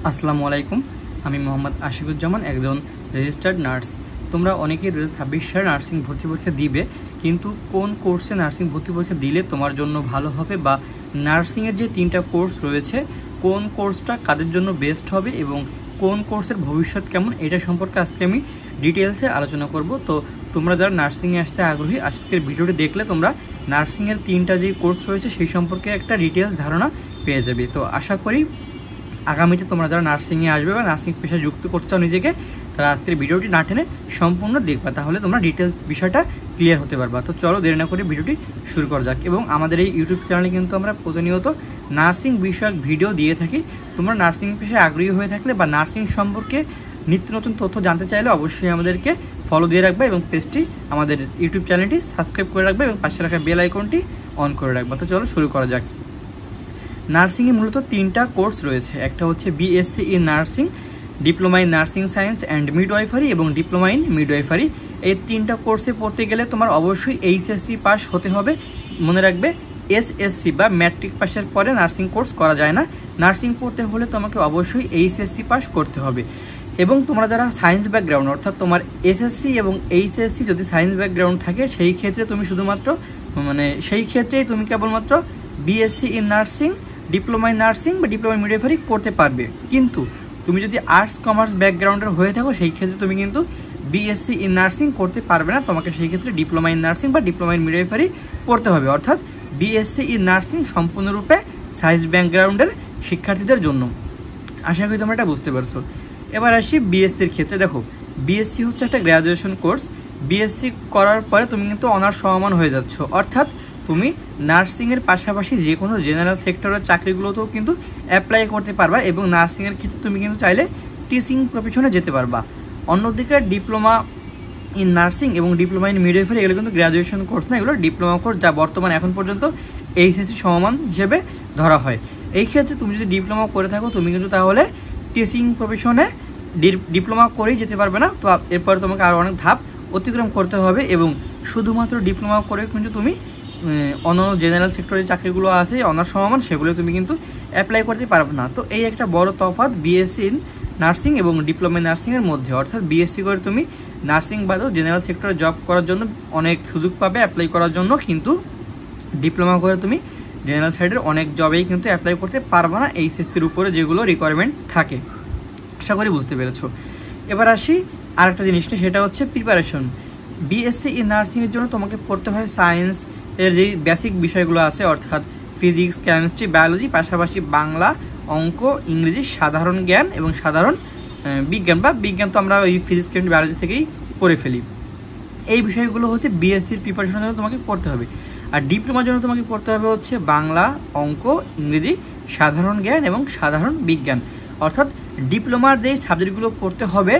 আসসালামু আলাইকুম। আমি মোহাম্মদ আশিকুজ্জামান, একজন রেজিস্টার্ড নার্স। তোমরা অনেকেই 2026 সালে নার্সিং ভর্তি পরীক্ষা দিবে, কিন্তু কোন কোর্সে নার্সিং ভর্তি পরীক্ষা দিলে তোমার জন্য ভালো হবে বা নার্সিংয়ের যে 3টা কোর্স রয়েছে কোন কোর্সটা কাদের জন্য বেস্ট হবে এবং কোন কোর্সের ভবিষ্যৎ কেমন, এটা সম্পর্কে আজকে আমি ডিটেলসে আলোচনা করব। তো তোমরা যারা নার্সিংয়ে আসতে আগ্রহী, আজকের ভিডিওটি দেখলে তোমরা নার্সিংয়ের 3টা যে কোর্স রয়েছে সেই সম্পর্কে একটা ডিটেলস ধারণা পেয়ে যাবে। তো আশা করি আগামীতে তোমরা যারা নার্সিংয়ে আসবে বা নার্সিং পেশায় যুক্ত করতে চাও নিজেকে, তারা আজকের ভিডিওটি না টেনে সম্পূর্ণ দেখবা, তাহলে তোমরা ডিটেলস বিষয়টা ক্লিয়ার হতে পারবা। তো চলো দেরি না করে ভিডিওটি শুরু করা যাক। এবং আমাদের এই ইউটিউব চ্যানেলে কিন্তু আমরা প্রতিনিয়ত নার্সিং বিষয়ক ভিডিও দিয়ে থাকি। তোমরা নার্সিং পেশায় আগ্রহী হয়ে থাকলে বা নার্সিং সম্পর্কে নিত্য নতুন তথ্য জানতে চাইলে অবশ্যই আমাদেরকে ফলো দিয়ে রাখবে এবং পেজটি, আমাদের ইউটিউব চ্যানেলটি সাবস্ক্রাইব করে রাখবে এবং পাশে রাখা বেল আইকনটি অন করে রাখবা। তো চলো শুরু করা যাক। নার্সিংয়ে মূলত 3টা কোর্স রয়েছে। একটা হচ্ছে BSc in nursing, diploma in nursing science and midwifery এবং ডিপ্লোমা ইন মিডওয়াইফারি। এই 3টা কোর্সে পড়তে গেলে তোমার অবশ্যই এইচএসসি পাস হতে হবে। মনে রাখবে, এসএসসি বা ম্যাট্রিক পাসের পরে নার্সিং কোর্স করা যায় না। নার্সিং পড়তে হলে তোমাকে অবশ্যই এইচএসসি পাস করতে হবে। এবং তোমরা যারা সায়েন্স ব্যাকগ্রাউন্ড, অর্থাৎ তোমার এসএসসি এবং এইচএসসি যদি সায়েন্স ব্যাকগ্রাউন্ড থাকে, সেই ক্ষেত্রে তুমি শুধুমাত্র সেই ক্ষেত্রেই তুমি কেবলমাত্র BSc in nursing, diploma in nursing বা ডিপ্লোমা ইন মিডওয়াইফারি করতে পারবে। কিন্তু তুমি যদি আর্টস কমার্স ব্যাকগ্রাউন্ডের হয়ে থাকো, সেই ক্ষেত্রে তুমি কিন্তু বিএসসি ইন নার্সিং করতে পারবে না। তোমাকে সেই ক্ষেত্রে ডিপ্লোমা ইন নার্সিং বা ডিপ্লোমা ইন মিডওয়াইফারি পড়তে হবে। অর্থাৎ বিএসসি ইন নার্সিং সম্পূর্ণরূপে সায়েন্স ব্যাকগ্রাউন্ডের শিক্ষার্থীদের জন্য। আশা করি তোমরা এটা বুঝতে পারছো। এবার আসি বিএসসির ক্ষেত্রে। দেখো, বিএসসি হচ্ছে একটা গ্র্যাজুয়েশন কোর্স। বিএসসি করার পরে তুমি কিন্তু অনার্স সমমান হয়ে যাচ্ছ। অর্থাৎ তুমি নার্সিংয়ের পাশাপাশি যে কোনো জেনারেল সেক্টরের চাকরিগুলোতেও কিন্তু অ্যাপ্লাই করতে পারবা এবং নার্সিংয়ের ক্ষেত্রে তুমি কিন্তু চাইলে টিচিং প্রফেশনে যেতে পারবা। অন্যদিকে ডিপ্লোমা ইন নার্সিং এবং ডিপ্লোমা ইন মিডওয়াইফারি এগুলো কিন্তু গ্র্যাজুয়েশন কোর্স না, এগুলো ডিপ্লোমা কোর্স, যা বর্তমানে এখন পর্যন্ত এইচএসসি সমমান হিসেবে ধরা হয়। এই ক্ষেত্রে তুমি যদি ডিপ্লোমা করে থাকো, তুমি কিন্তু তাহলে টিচিং প্রফেশনে ডিপ্লোমা করেই যেতে পারবে না। তো এরপরে তোমাকে আরও অনেক ধাপ অতিক্রম করতে হবে এবং শুধুমাত্র ডিপ্লোমা করে কিন্তু তুমি অন্য জেনারেল সেক্টরের চাকরিগুলো আছে অনার্স সমমান, সেগুলো তুমি কিন্তু অ্যাপ্লাই করতে পারবে না। তো এই একটা বড় তফাৎ বিএসসি ইন নার্সিং এবং ডিপ্লোমা ইন নার্সিংয়ের মধ্যে। অর্থাৎ বিএসসি করে তুমি নার্সিং বাদেও জেনারেল সেক্টরে জব করার জন্য অনেক সুযোগ পাবে অ্যাপ্লাই করার জন্য, কিন্তু ডিপ্লোমা করে তুমি জেনারেল সাইডের অনেক জবেই কিন্তু অ্যাপ্লাই করতে পারবে না এইচএসসির উপরে যেগুলো রিকোয়ারমেন্ট থাকে। আশা করি বুঝতে পেরেছো। এবার আসি আরেকটা জিনিস নিয়ে, সেটা হচ্ছে প্রিপারেশন। বিএসসি ইন নার্সিংয়ের জন্য তোমাকে পড়তে হয় সায়েন্স এর যেই বেসিক বিষয়গুলো আছে, অর্থাৎ ফিজিক্স, কেমিস্ট্রি, বায়োলজি, পাশাপাশি বাংলা, অঙ্ক, ইংরেজি, সাধারণ জ্ঞান এবং সাধারণ বিজ্ঞান বা বিজ্ঞান তো আমরা ওই ফিজিক্স, কেমিস্ট্রি, বায়োলজি থেকেই পড়ে ফেলি। এই বিষয়গুলো হচ্ছে বিএসসির প্রিপারেশনের জন্য তোমাকে পড়তে হবে। আর ডিপ্লোমার জন্য তোমাকে পড়তে হবে হচ্ছে বাংলা, অঙ্ক, ইংরেজি, সাধারণ জ্ঞান এবং সাধারণ বিজ্ঞান। অর্থাৎ ডিপ্লোমার যেই সাবজেক্টগুলো পড়তে হবে,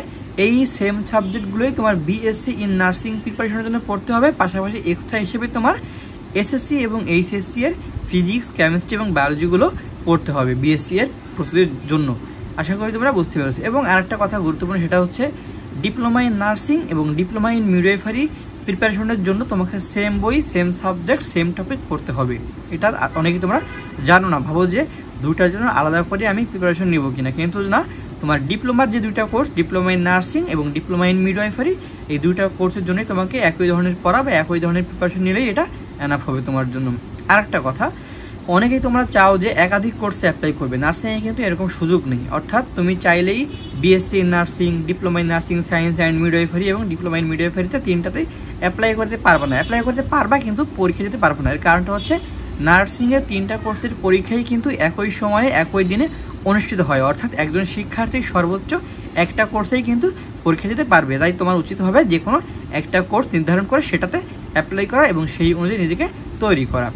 এই সেম সাবজেক্টগুলোই তোমার বিএসসি ইন নার্সিং প্রিপারেশনের জন্য পড়তে হবে। পাশাপাশি এক্সট্রা হিসেবে তোমার এসএসসি এবং এইচএসসি এর ফিজিক্স, কেমিস্ট্রি এবং বায়োলজিগুলো পড়তে হবে বিএসসি এর প্রস্তুতির জন্য। আশা করি তোমরা বুঝতে পেরেছো। এবং আরেকটা কথা গুরুত্বপূর্ণ, সেটা হচ্ছে ডিপ্লোমা ইন নার্সিং এবং ডিপ্লোমা ইন মিডওয়াইফারি প্রিপারেশনের জন্য তোমাকে সেম বই, সেম সাবজেক্ট, সেম টপিক পড়তে হবে। এটা অনেকেই তোমরা জানো না, ভাবো যে দুইটার জন্য আলাদা করে আমি প্রিপারেশন নিব কিনা, কিন্তু না, তোমার ডিপ্লোমার যে 2টা কোর্স, ডিপ্লোমা ইন নার্সিং এবং ডিপ্লোমা ইন মিডওয়াইফারি, এই 2টা কোর্সের জন্যই তোমাকে একই ধরনের পড়া বা একই ধরনের প্রিপারেশন নিলেই এটা এনাফ হবে তোমার জন্য। আরেকটা কথা, অনেকেই তোমরা চাও যে একাধিক কোর্সে অ্যাপ্লাই করবে, নার্সিংয়ে কিন্তু এরকম সুযোগ নেই। অর্থাৎ তুমি চাইলেই BSc in nursing, diploma in nursing science and midwifery এবং ডিপ্লোমা ইন মিডওয়াইফারিতে 3টাতেই অ্যাপ্লাই করতে পারবে না। অ্যাপ্লাই করতে পারবা কিন্তু পরীক্ষা দিতে পারবে না। এর কারণটা হচ্ছে নার্সিংয়ের 3টা কোর্সের পরীক্ষাই কিন্তু একই সময়ে একই দিনে অনুষ্ঠিত হয়। অর্থাৎ একজন শিক্ষার্থী সর্বোচ্চ একটা কোর্সেই কিন্তু পরীক্ষা দিতে পারবে। তাই তোমার উচিত হবে যে কোনো একটা কোর্স নির্ধারণ করে সেটাতে অ্যাপ্লাই করা এবং সেই অনুযায়ী নিজেকে তৈরি করা।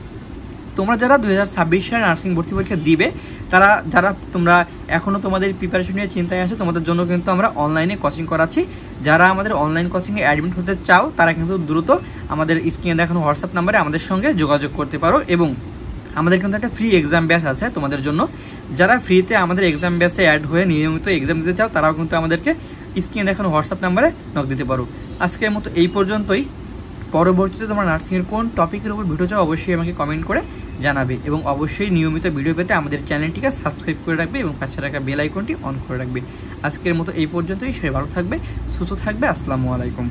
তোমরা যারা 2026 সালে নার্সিং ভর্তি পরীক্ষা দিবে, যারা তোমরা এখনও তোমাদের প্রিপারেশন নিয়ে চিন্তায় আছো, তোমাদের জন্য কিন্তু আমরা অনলাইনে কোচিং করাচ্ছি। যারা আমাদের অনলাইন কোচিংয়ে অ্যাডমিট হতে চাও, তারা কিন্তু দ্রুত আমাদের স্ক্রিনে দেখানো হোয়াটসঅ্যাপ নাম্বারে আমাদের সঙ্গে যোগাযোগ করতে পারো। এবং আমাদের কিন্তু একটা ফ্রি এক্সাম ব্যাচ আছে তোমাদের জন্য। যারা ফ্রিতে আমাদের এক্সাম ব্যাচে অ্যাড হয়ে নিয়মিত এক্সাম দিতে চাও, তারাও কিন্তু আমাদেরকে স্ক্রিনে দেখানো হোয়াটসঅ্যাপ নাম্বারে নক দিতে পারো। আজকের মতো এই পর্যন্তই। পরবর্তীতে তোমরা নার্সিংয়ের কোন টপিকের উপর ভিডিও চাও অবশ্যই আমাকে কমেন্ট করে জানাবে এবং অবশ্যই নিয়মিত ভিডিও পেতে আমাদের চ্যানেলটিকে সাবস্ক্রাইব করে রাখবে এবং পাশে রাখা বেল আইকনটি অন করে রাখবে। আজকের মতো এই পর্যন্তই। সবাই ভালো থাকবে, সুস্থ থাকবে। আসসালামু আলাইকুম।